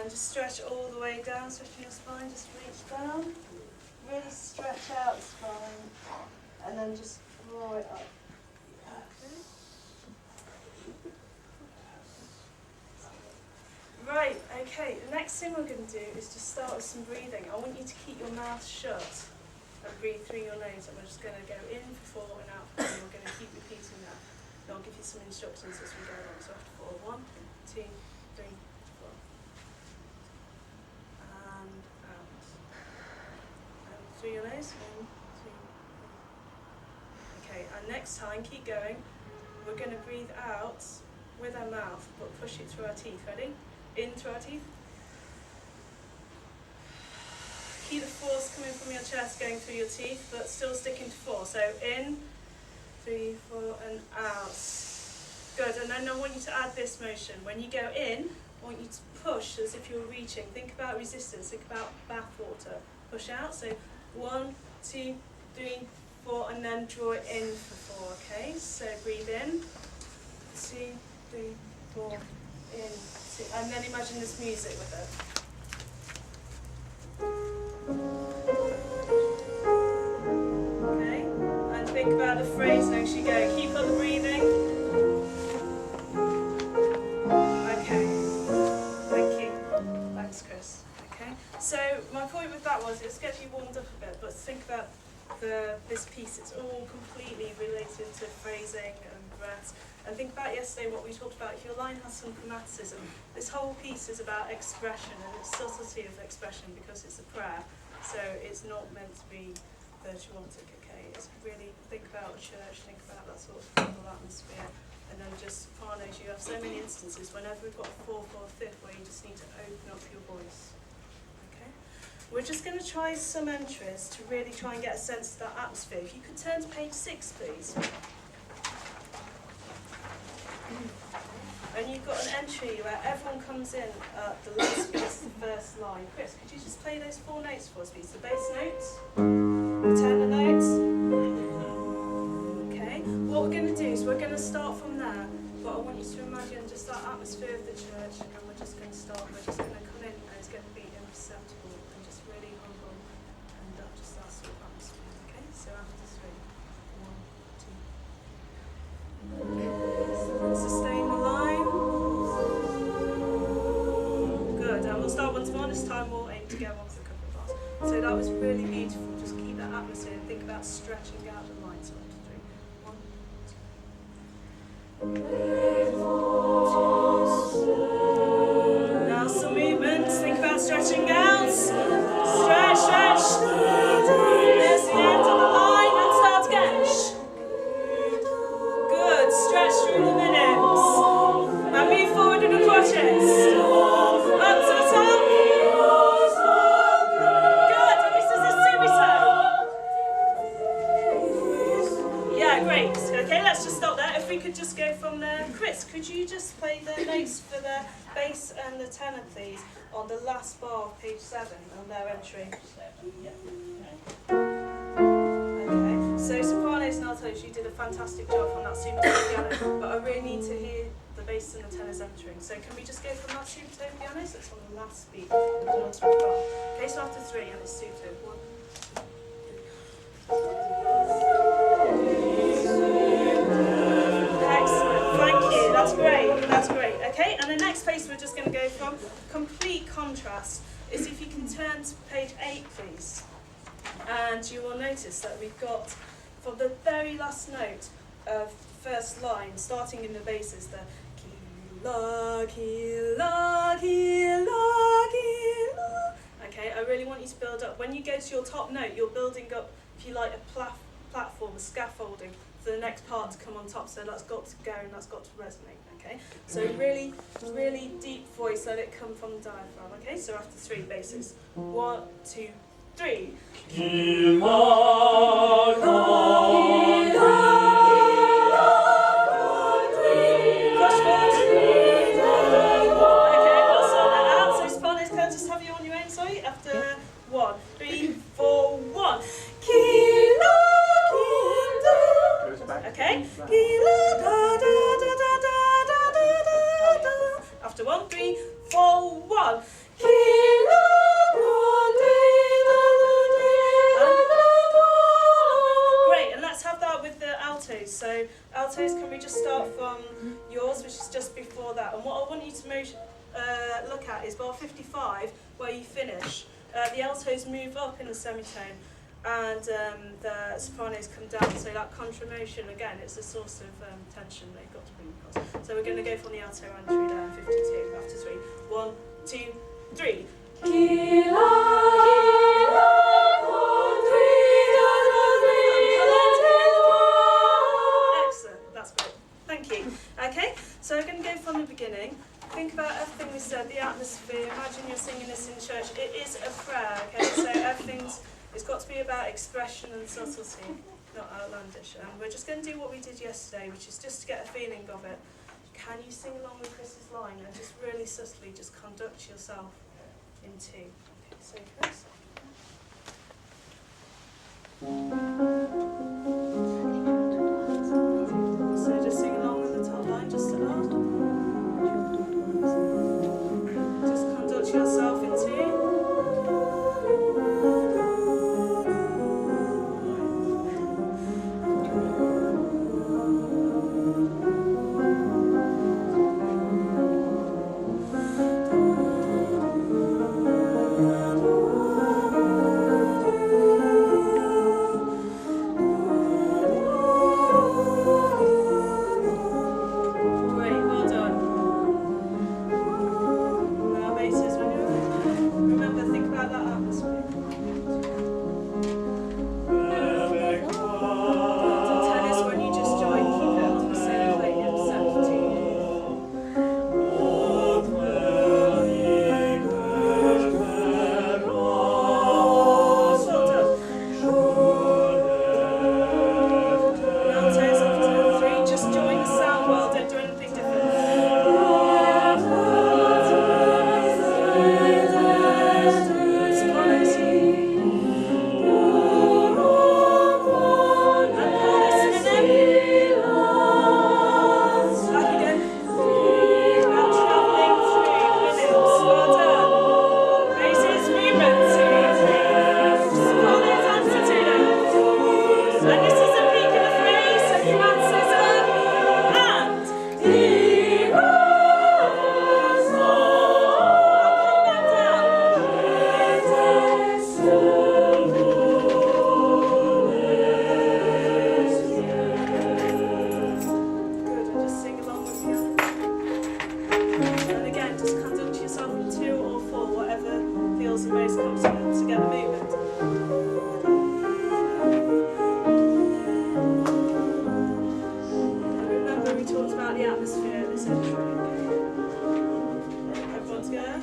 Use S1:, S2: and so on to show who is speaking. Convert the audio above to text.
S1: then just stretch all the way down, stretching your spine, just reach down. Really stretch out the spine, and then just draw it up. Right, okay, the next thing we're going to do is just start with some breathing. I want you to keep your mouth shut and breathe through your nose, and we're just going to go in for 4 and out for 4, and we're going to keep repeating that. And I'll give you some instructions as we go along. So after 4, 1, 2, 3, 4. And out. And through your nose, 1, 2, 3. Okay, and next time, keep going. We're going to breathe out with our mouth, but push it through our teeth. Ready? In through our teeth. Keep the force coming from your chest, going through your teeth, but still sticking to 4. So in, 3, 4, and out. Good, and then I want you to add this motion. When you go in, I want you to push as if you're reaching. Think about resistance, think about bath water. Push out, so 1, 2, 3, 4, and then draw it in for 4, okay? So breathe in, 2, 3, 4, in, 2, and then imagine this music with it. Okay, and think about the phrase as you go. Keep on breathing. Okay, thank you. Thanks, Chris. Okay, so my point with that was it's getting you warmed up a bit, but think about this piece. It's all completely related to phrasing and breaths. And think about yesterday what we talked about. If your line has some chromaticism, this whole piece is about expression and its subtlety of expression, because it's a prayer. So it's not meant to be virtuosic, okay? It's really, think about a church, think about that sort of people atmosphere. And then just sopranos, you have so many instances whenever we've got a 4th or a 5th where you just need to open up your voice. Okay? We're just going to try some entries to really try and get a sense of that atmosphere. If you could turn to page 6, please. And you've got an entry where everyone comes in at the last bit of the first line. Chris, could you just play those 4 notes for us, please? The bass notes, the tenor notes. Okay, what we're going to do is we're going to start from there, but I want you to imagine just that atmosphere of the church, and we're just going to start, we're just going to come in, and it's going to be imperceptible and just really humble, and just that sort of atmosphere. Okay, so after 3, 1, 2. Sustain the line. Good, and we'll start once more. This time we'll aim to go on for a couple of bars. So that was really beautiful. Just keep that atmosphere and think about stretching out the line. So after 3, 1, 2. Now some movements. Think about stretching out. Stretch, stretch. There's the end of the line, and start again. Good, stretch through the minutes. And move forward in the crotches. Up to the top. Good, and this is a subito. Yeah, great. Okay, let's just stop there. If we could just go from there. Chris, could you just play the notes for the bass and the tenor, please, on the last bar of page 7 on their entry? Okay, so sopranos and altos, you did a fantastic job on that subito piano, but I really need to hear the bass and the tenors entering. So can we just go from that subito piano? So it's on the last beat of the penultimate bar. Okay, so after 3, and it's subito. 1, 2. Excellent, thank you, that's great, that's great. Okay, and the next place we're just going to go from complete contrast is if you can turn to page 8, please. And you will notice that we've got, from the very last note of first line, starting in the basses, the ki-la, ki-la, ki-la, ki-la. Okay, I really want you to build up. When you go to your top note, you're building up, if you like, a platform, a scaffolding for the next part to come on top. So that's got to go and that's got to resonate. Okay, so really, really deep voice, let it come from the diaphragm. Okay, so after 3 basses, 1, 2, 3. After 1, 3, 4, 1. Okay. After 1, 3, 4, 1. look at is bar 55, where you finish. The altos move up in the semitone, and the sopranos come down. So that contra motion, again, it's a source of tension that you've got to bring across. So we're going to go from the alto entry there, 52, after 3. 1, 2, 3. Excellent, that's great. Thank you. Okay, so we're going to go from the beginning. Think about everything we said, the atmosphere. Imagine you're singing this in church. It is a prayer, okay? So it's got to be about expression and subtlety, not outlandish. And we're just going to do what we did yesterday, which is just to get a feeling of it. Can you sing along with Chris's line and just really subtly just conduct yourself into? Okay, so Chris. So just sing along with the top line, just to that. Just conduct yourself into. Everyone's good?